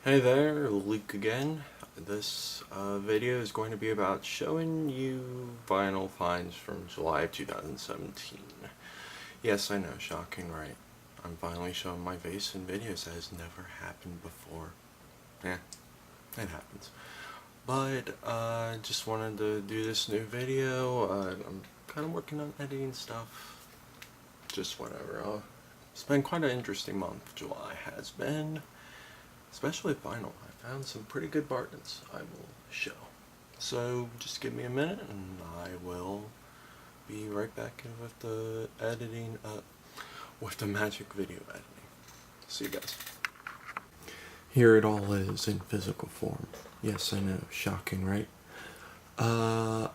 Hey there, Luke again. This video is going to be about showing you vinyl finds from July of 2017. Yes, I know, shocking, right? I'm finally showing my face in videos that has never happened before. Yeah, it happens. But just wanted to do this new video. I'm kind of working on editing stuff. Just whatever. It's been quite an interesting month. July has been. Especially vinyl. I found some pretty good bargains I will show. So just give me a minute and I will be right back in with the editing, with the magic video editing. See you guys. Here it all is in physical form. Yes, I know, shocking, right? I'll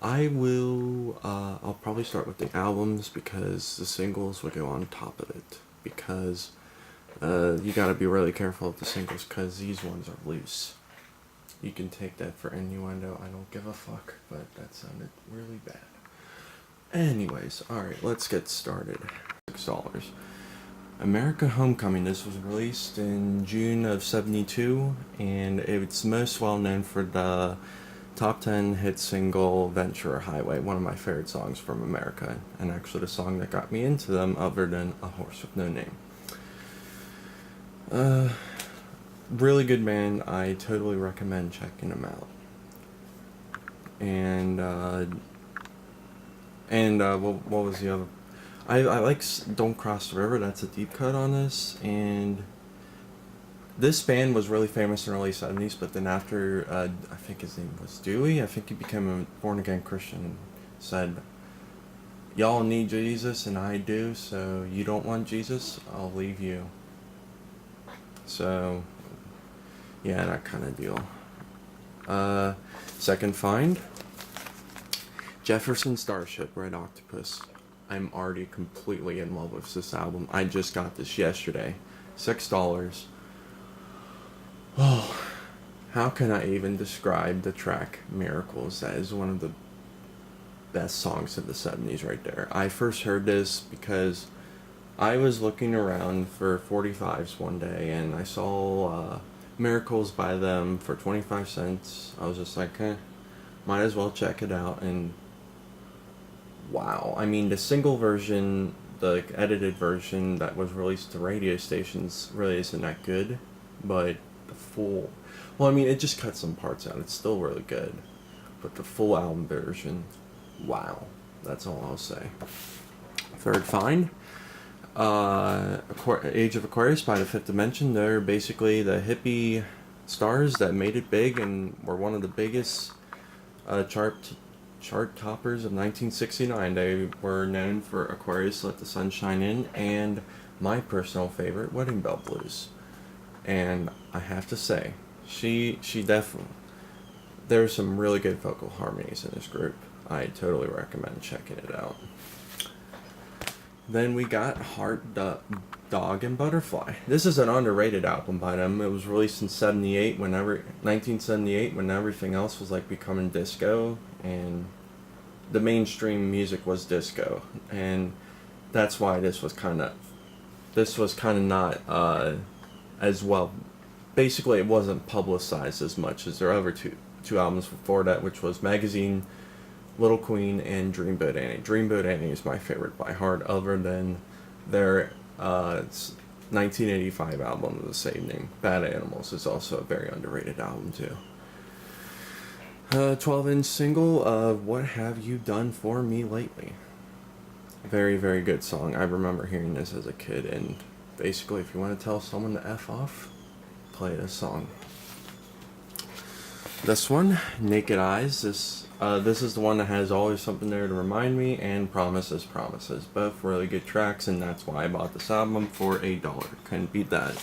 probably start with the albums because the singles will go on top of it. Because you gotta be really careful with the singles because these ones are loose. You can take that for innuendo, I don't give a fuck, but that sounded really bad. Anyways, alright, let's get started. $6. America Homecoming. This was released in June of '72, and it's most well known for the top 10 hit single Ventura Highway, one of my favorite songs from America, and actually the song that got me into them other than A Horse with No Name. Really good band. I totally recommend checking them out. What was the other? I like Don't Cross the River. That's a deep cut on this, and this band was really famous in the early '70s. But then after, I think his name was Dewey. I think he became a born again Christian and said, "Y'all need Jesus, and I do. So you don't want Jesus? I'll leave you." So, yeah, that kind of deal. Second find, Jefferson Starship, Red Octopus. I'm already completely in love with this album. I just got this yesterday. $6. Oh, how can I even describe the track Miracles? That is one of the best songs of the '70s right there. I first heard this because I was looking around for 45s one day and I saw Miracles by them for 25 cents. I was just like, might as well check it out. And wow, I mean, the single version, the edited version that was released to radio stations really isn't that good, but the full, well, I mean, it just cut some parts out. It's still really good, but the full album version, wow, that's all I'll say. Third find, Age of Aquarius by the Fifth Dimension. They're basically the hippie stars that made it big and were one of the biggest chart toppers of 1969. They were known for Aquarius, Let the Sun Shine In, and my personal favorite, Wedding Bell Blues. And I have to say, she definitely, there's some really good vocal harmonies in this group. I totally recommend checking it out. Then we got Heart, Dog, and Butterfly. This is an underrated album by them. It was released in 1978, when everything else was like becoming disco, and the mainstream music was disco, and that's why this was kind of not as well. Basically, it wasn't publicized as much as their other two albums before that, which was Magazine, Little Queen, and Dreamboat Annie. Dreamboat Annie is my favorite by heart, other than their 1985 album of the same name. Bad Animals is also a very underrated album too. 12-inch single of What Have You Done For Me Lately. Very, very good song. I remember hearing this as a kid, and basically if you want to tell someone to F off, play this song. This one, Naked Eyes, this is the one that has Always Something There to Remind Me and Promises, Promises. Both really good tracks, and that's why I bought this album for $1. Couldn't beat that.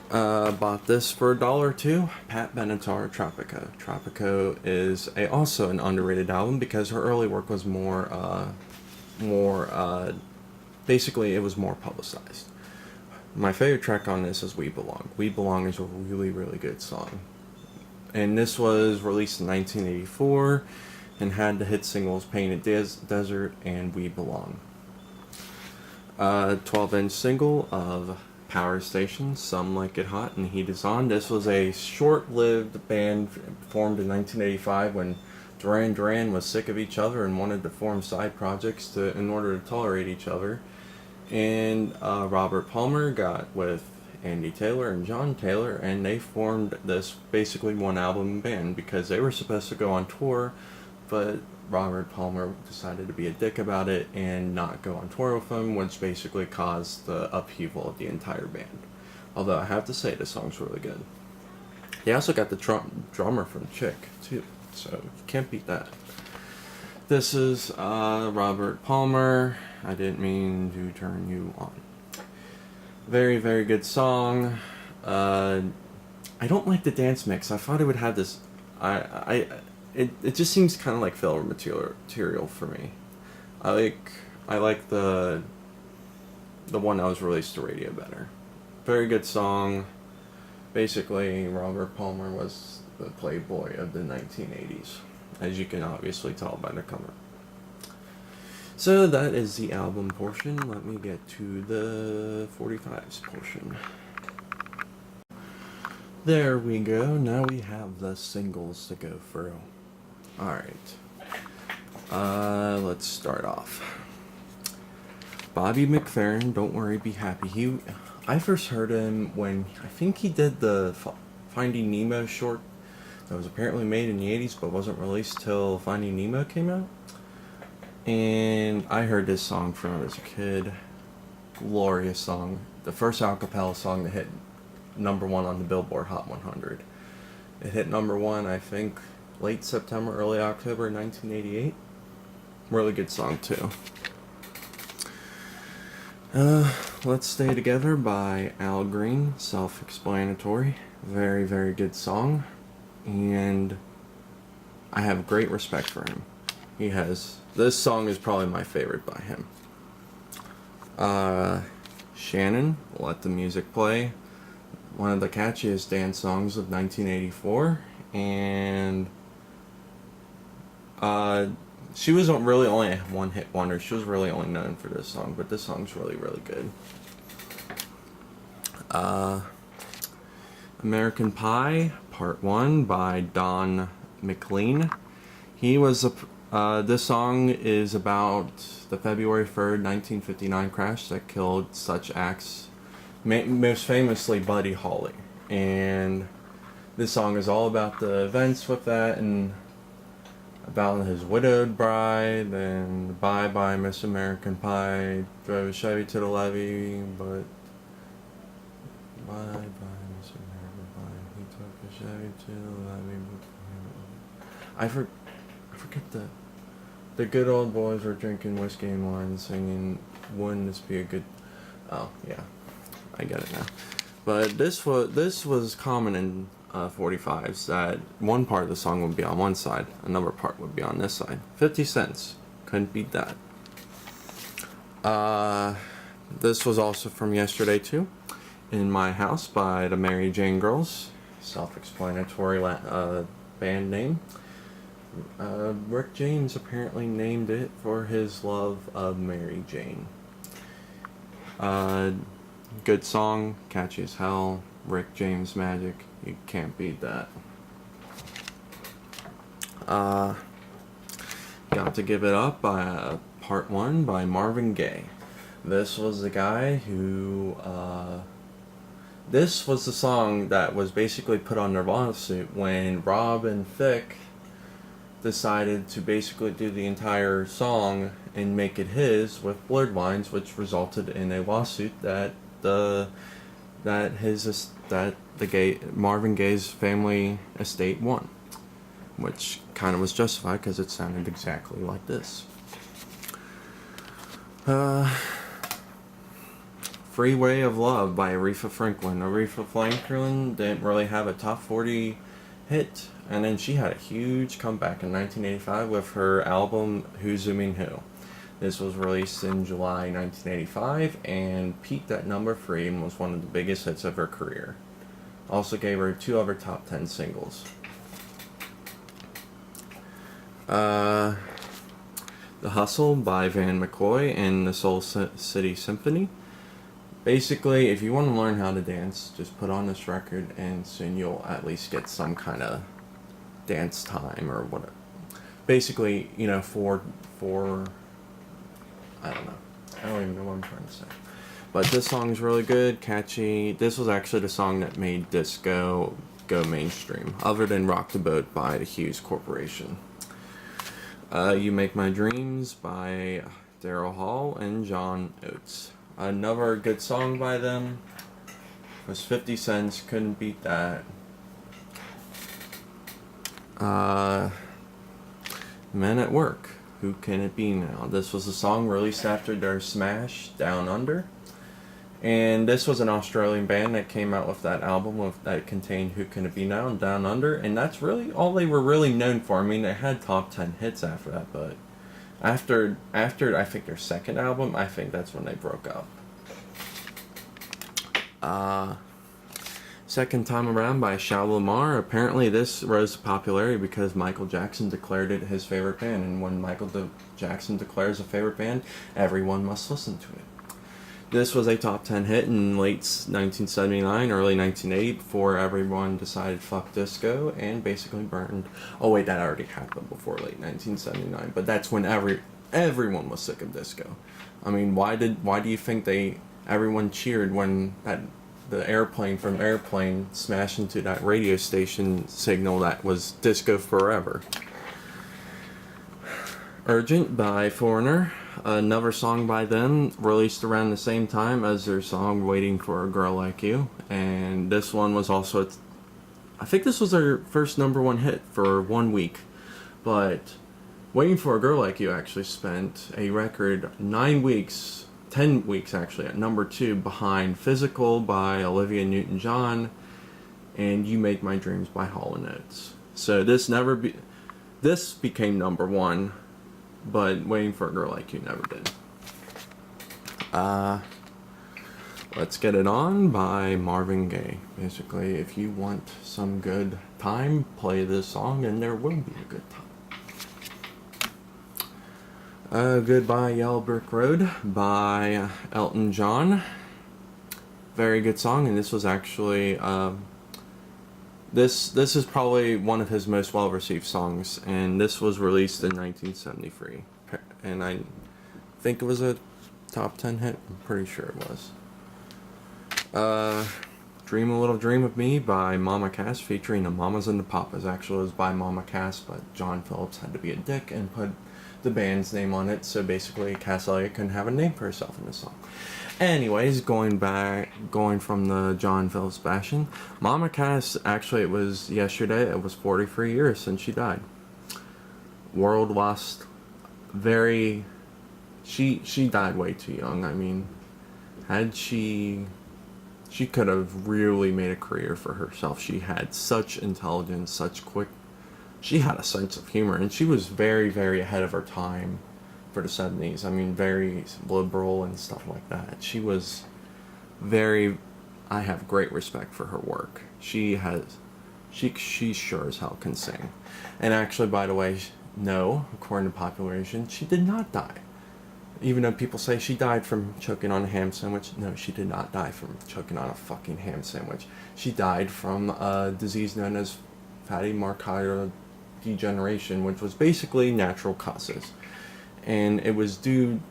Bought this for $1 too. Pat Benatar, Tropico. Tropico is also an underrated album because her early work was basically it was more publicized. My favorite track on this is We Belong. We Belong is a really, really good song. And this was released in 1984 and had the hit singles Painted Desert and We Belong. 12-inch single of power station, Some Like It Hot and Heat Is On. This was a short-lived band formed in 1985 when Duran Duran was sick of each other and wanted to form side projects in order to tolerate each other. And Robert Palmer got with Andy Taylor and John Taylor, and they formed this basically one-album band because they were supposed to go on tour, but Robert Palmer decided to be a dick about it and not go on tour with them, which basically caused the upheaval of the entire band. Although I have to say, the song's really good. They also got the drummer from Chick, too, so you can't beat that. This is Robert Palmer, I Didn't Mean to Turn You On. Very, very good song. I don't like the dance mix. I thought it would have this... It just seems kind of like filler material for me. I like the one that was released to radio better. Very good song. Basically, Robert Palmer was the playboy of the 1980s, as you can obviously tell by the cover. So that is the album portion. Let me get to the 45s portion. There we go. Now we have the singles to go through. Alright. Let's start off. Bobby McFerrin, Don't Worry, Be Happy. I first heard him when I think he did the Finding Nemo short that was apparently made in the 80s but wasn't released till Finding Nemo came out. And I heard this song from when I was a kid. Glorious song. The first a cappella song that hit #1 on the Billboard Hot 100. It hit #1, I think, late September, early October 1988. Really good song, too. Let's Stay Together by Al Green. Self-explanatory. Very, very good song. And I have great respect for him. This song is probably my favorite by him. Shannon, Let the Music Play. One of the catchiest dance songs of 1984. And she was really only a one-hit wonder. She was really only known for this song, but this song's really, really good. American Pie, Part 1 by Don McLean. This song is about the February 3rd, 1959 crash that killed such acts, most famously Buddy Holly. And this song is all about the events with that and about his widowed bride and Bye Bye Miss American Pie, drove a Chevy to the levee, but bye bye Miss American Pie, he took a Chevy to the levee. I forget the good old boys were drinking whiskey and wine and singing, wouldn't this be a good... Oh, yeah, I get it now. But this was common in 45s, that one part of the song would be on one side, another part would be on this side. 50 cents. Couldn't beat that. This was also from yesterday, too. In My House by the Mary Jane Girls. Self-explanatory band name. Rick James apparently named it for his love of Mary Jane. Good song, catchy as hell. Rick James magic, you can't beat that. Got to Give It Up by Part 1 by Marvin Gaye. This was the guy who this was the song that was basically put on their lawsuit when Rob and Thicke decided to basically do the entire song and make it his with Blurred Lines, which resulted in a lawsuit that Marvin Gaye's family estate won, which kind of was justified because it sounded exactly like this. Freeway of Love by Aretha Franklin. Aretha Franklin didn't really have a top 40 hit, and then she had a huge comeback in 1985 with her album Who's Zooming Who. This was released in July 1985 and peaked at #3 and was one of the biggest hits of her career. Also gave her 2 other top 10 singles. The Hustle by Van McCoy and the Soul City Symphony. Basically, if you want to learn how to dance, just put on this record and soon you'll at least get some kind of dance time or whatever. Basically, you know, for I don't know. I don't even know what I'm trying to say. But this song's really good, catchy. This was actually the song that made disco go mainstream, other than Rock the Boat by the Hughes Corporation. You Make My Dreams by Daryl Hall and John Oates. Another good song by them was 50 Cents, couldn't beat that. Men at Work, Who Can It Be Now? This was a song released after their smash, Down Under. And this was an Australian band that came out with that album that contained Who Can It Be Now and Down Under, and that's really all they were really known for. I mean, they had top 10 hits after that, but after I think their second album, I think that's when they broke up. Second Time Around by Shalimar. Apparently this rose to popularity because Michael Jackson declared it his favorite band, and when Michael Jackson declares a favorite band, everyone must listen to it. This was a top 10 hit in late 1979, early 1980, before everyone decided fuck disco and basically burned. Oh wait, that already happened before late 1979, but that's when everyone was sick of disco. I mean, why do you think everyone cheered when the airplane from Airplane smashed into that radio station signal that was disco forever? Urgent by Foreigner. Another song by them, released around the same time as their song Waiting for a Girl Like You. And this one was also, I think this was their first number one hit for 1 week. But Waiting for a Girl Like You actually spent a record 10 weeks actually, at number 2 behind Physical by Olivia Newton-John and You Make My Dreams by Hall & Oates. So this became number 1. But Waiting for a Girl Like You never did. Let's Get It On by Marvin Gaye. Basically, if you want some good time, play this song and there will be a good time. Goodbye Yellow Brick Road by Elton John. Very good song, and this was actually This is probably one of his most well-received songs, and this was released in 1973, and I think it was a top 10 hit. I'm pretty sure it was. Dream a Little Dream of Me by Mama Cass, featuring the Mamas and the Papas. Actually, it was by Mama Cass, but John Phillips had to be a dick and put the band's name on it, so basically Cass Elliot couldn't have a name for herself in the song. Anyways, going from the John Phillips bashing, Mama Cass, actually it was yesterday, it was 43 years since she died. World lost she died way too young. I mean, had she could have really made a career for herself. She had such intelligence, she had a sense of humor, and she was very, very ahead of her time for the 70s. I mean, very liberal and stuff like that. She was I have great respect for her work. She sure as hell can sing. And actually, by the way, no, according to population, she did not die. Even though people say she died from choking on a ham sandwich, no, she did not die from choking on a fucking ham sandwich. She died from a disease known as fatty macular degeneration, which was basically natural causes. And it was due,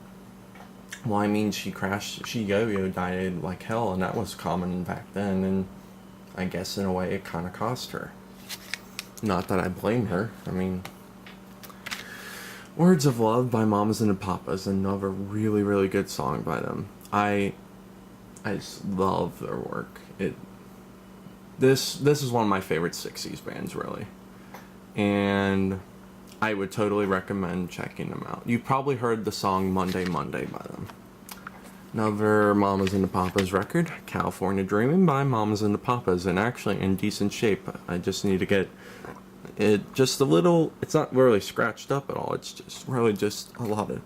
well, I mean, she yo-yo dieted like hell, and that was common back then, and I guess in a way it kind of cost her. Not that I blame her. I mean, Words of Love by Mamas and the Papas, another really, really good song by them. I just love their work. This is one of my favorite 60s bands, really. And I would totally recommend checking them out. You've probably heard the song Monday, Monday by them. Another Mamas and the Papas record, California Dreamin' by Mamas and the Papas, and actually in decent shape. I just need to get it just a little, it's not really scratched up at all, it's just really just a lot of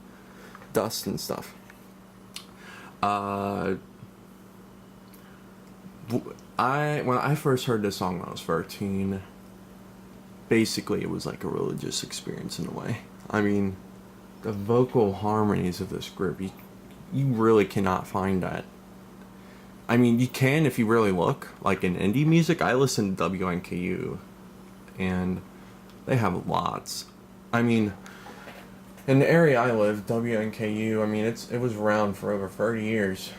dust and stuff. When I first heard this song when I was 13, basically it was like a religious experience in a way. I mean, the vocal harmonies of this group, you really cannot find that I mean, you can if you really look. Like in indie music, I listen to WNKU, and they have lots. I mean, in the area I live, WNKU, I mean, it was around for over 30 years.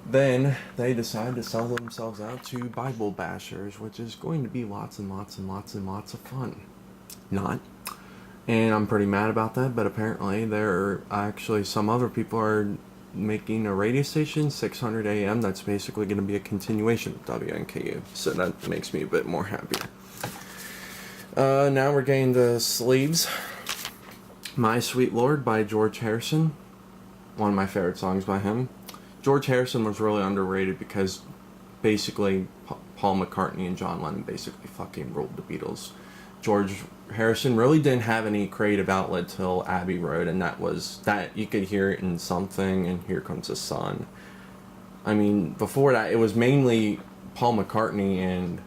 Then they decided to sell themselves out to Bible bashers, which is going to be lots and lots and lots and lots of fun. Not. And I'm pretty mad about that, but apparently there are actually some other people are making a radio station, 600 AM, that's basically going to be a continuation of WNKU. So that makes me a bit more happier. Now we're getting the sleeves. My Sweet Lord by George Harrison. One of my favorite songs by him. George Harrison was really underrated because basically Paul McCartney and John Lennon basically fucking ruled the Beatles. George Harrison really didn't have any creative outlet till Abbey Road, and that you could hear it in Something and Here Comes the Sun. I mean, before that, it was mainly Paul McCartney and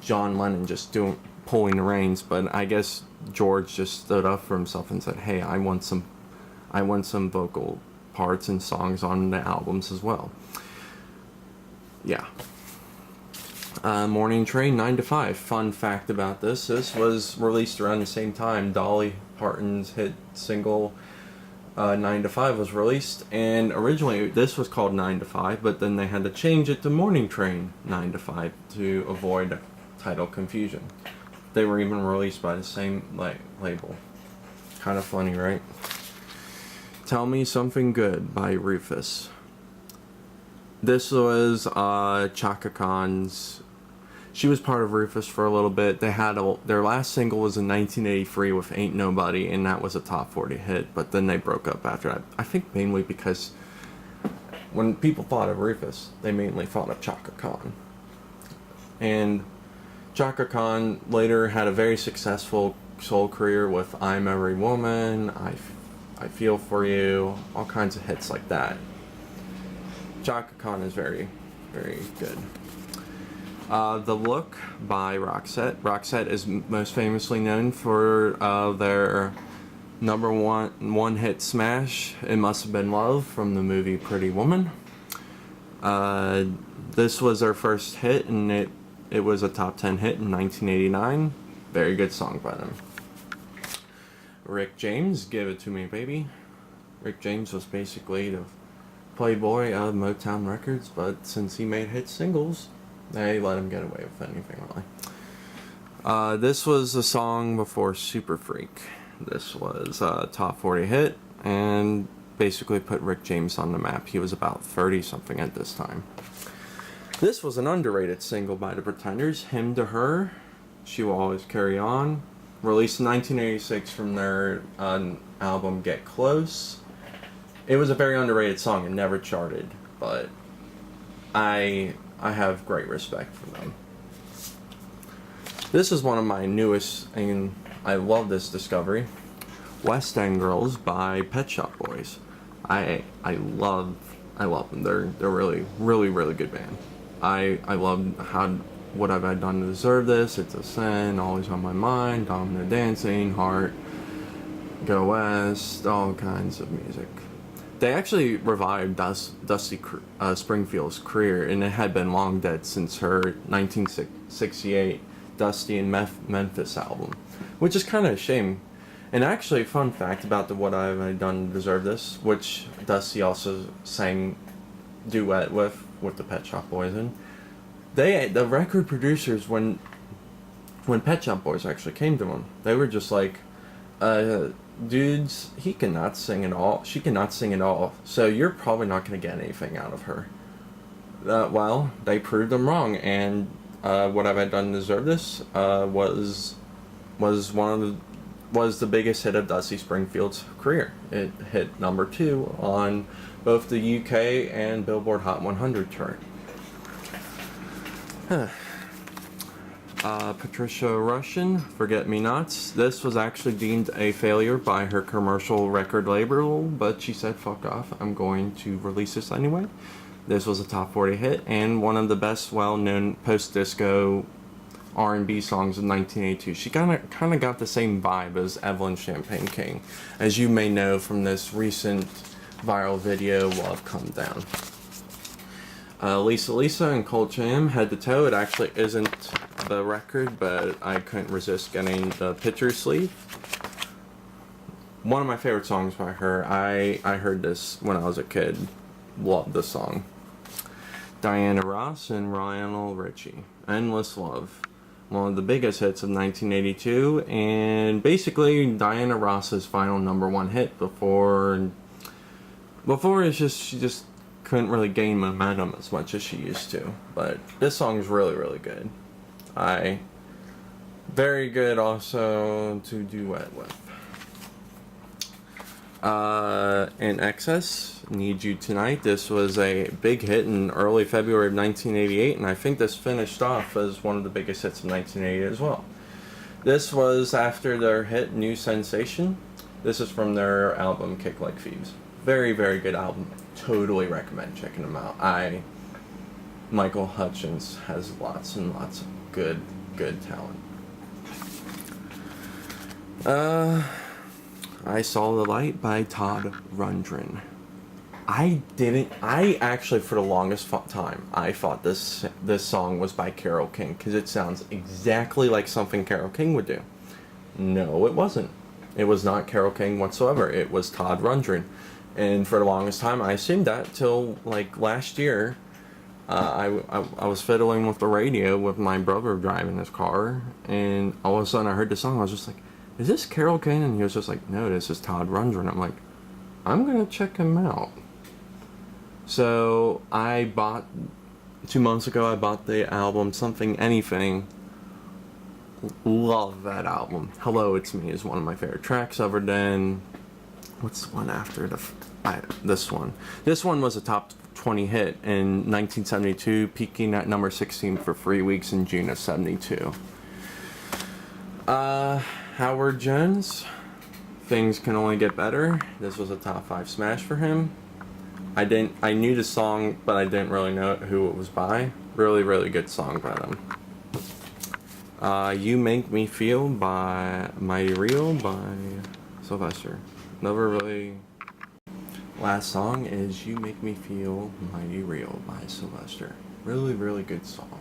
John Lennon just pulling the reins, but I guess George just stood up for himself and said, hey, I want some vocal parts and songs on the albums as well. Yeah. Morning Train, 9 to 5. Fun fact about this was released around the same time Dolly Parton's hit single 9 to 5 was released, and originally this was called 9 to 5, but then they had to change it to Morning Train 9 to 5 to avoid title confusion. They were even released by the same label. Kind of funny, right? Tell Me Something Good by Rufus. This was Chaka Khan's. She was part of Rufus for a little bit. They had their last single was in 1983 with Ain't Nobody, and that was a top 40 hit, but then they broke up after that. I think mainly because when people thought of Rufus, they mainly thought of Chaka Khan. And Chaka Khan later had a very successful soul career with I'm Every Woman, I Feel For You, all kinds of hits like that. Chaka Khan is very, very good. The Look by Roxette. Roxette is most famously known for their number one hit smash, It Must Have Been Love, from the movie Pretty Woman. This was their first hit, and it was a top 10 hit in 1989. Very good song by them. Rick James, Give It To Me Baby. Rick James was basically the playboy of Motown Records, but since he made hit singles, they let him get away with anything, really. This was a song before Super Freak. This was a top 40 hit, and basically put Rick James on the map. He was about 30-something at this time. This was an underrated single by the Pretenders, Hymn to Her, She Will Always Carry On, released in 1986 from their album Get Close. It was a very underrated song and never charted, but I have great respect for them. This is one of my newest, and I love this discovery. West End Girls by Pet Shop Boys. I love them. They're really, really, really good band. I love What Have I Done to Deserve This, It's a Sin, Always on My Mind, Domino Dancing, Heart, Go West, all kinds of music. They actually revived Dusty Springfield's career, and it had been long dead since her 1968 Dusty and Memphis album, which is kind of a shame. And actually, fun fact about the What Have I Done to Deserve This, which Dusty also sang duet with the Pet Shop Boys in. The record producers, when Pet Shop Boys actually came to them, they were just like, dudes, he cannot sing at all, she cannot sing at all, so you're probably not going to get anything out of her. Well, they proved them wrong, and What Have I Done to Deserve This was the biggest hit of Dusty Springfield's career. It hit number 2 on both the UK and Billboard Hot 100 chart. Patricia Russian, Forget Me Nots. This was actually deemed a failure by her commercial record label, but she said, fuck off, I'm going to release this anyway. This was a top 40 hit and one of the best well-known post-disco R&B songs of 1982. She kind of got the same vibe as Evelyn Champagne King, as you may know from this recent viral video, Love Come Down. Lisa Lisa and Cold Jam, Head to Toe. It actually isn't the record, but I couldn't resist getting the picture sleeve. One of my favorite songs by her. I heard this when I was a kid. Loved this song. Diana Ross and Lionel Richie. Endless Love. One of the biggest hits of 1982, and basically Diana Ross's final #1 hit before she just couldn't really gain momentum as much as she used to. But this song is really, really good. Very good also to duet with. In Excess, Need You Tonight. This was a big hit in early February of 1988, and I think this finished off as one of the biggest hits of 1988 as well. This was after their hit New Sensation. This is from their album Kick Like Thieves. Very, very good album. Totally recommend checking them out. Michael Hutchence has lots and lots of good talent. I Saw the Light by Todd Rundgren. I actually, for the longest time, I thought this song was by Carole King, because it sounds exactly like something Carole King would do. No, it wasn't. It was not Carole King whatsoever. It was Todd Rundgren. And for the longest time, I assumed that till like last year. I was fiddling with the radio with my brother driving his car, and all of a sudden I heard the song. I was just like, is this Carole King? And he was just like, no, this is Todd Rundgren. I'm like, I'm gonna check him out. So 2 months ago, I bought the album Something Anything. Love that album. Hello, It's Me is one of my favorite tracks ever done. What's the one after this one? This one was a top 20 hit in 1972, peaking at number 16 for 3 weeks in June of 72. Howard Jones, Things Can Only Get Better. This was a top 5 smash for him. I knew the song, but I didn't really know who it was by. Really, really good song by them. You Make Me Feel by Mighty Real by Sylvester. Never really. Last song is You Make Me Feel Mighty Real by Sylvester. Really, really good song.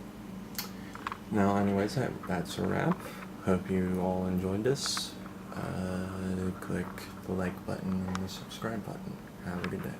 Now, anyways, that's a wrap. Hope you all enjoyed this. Click the like button and the subscribe button. Have a good day.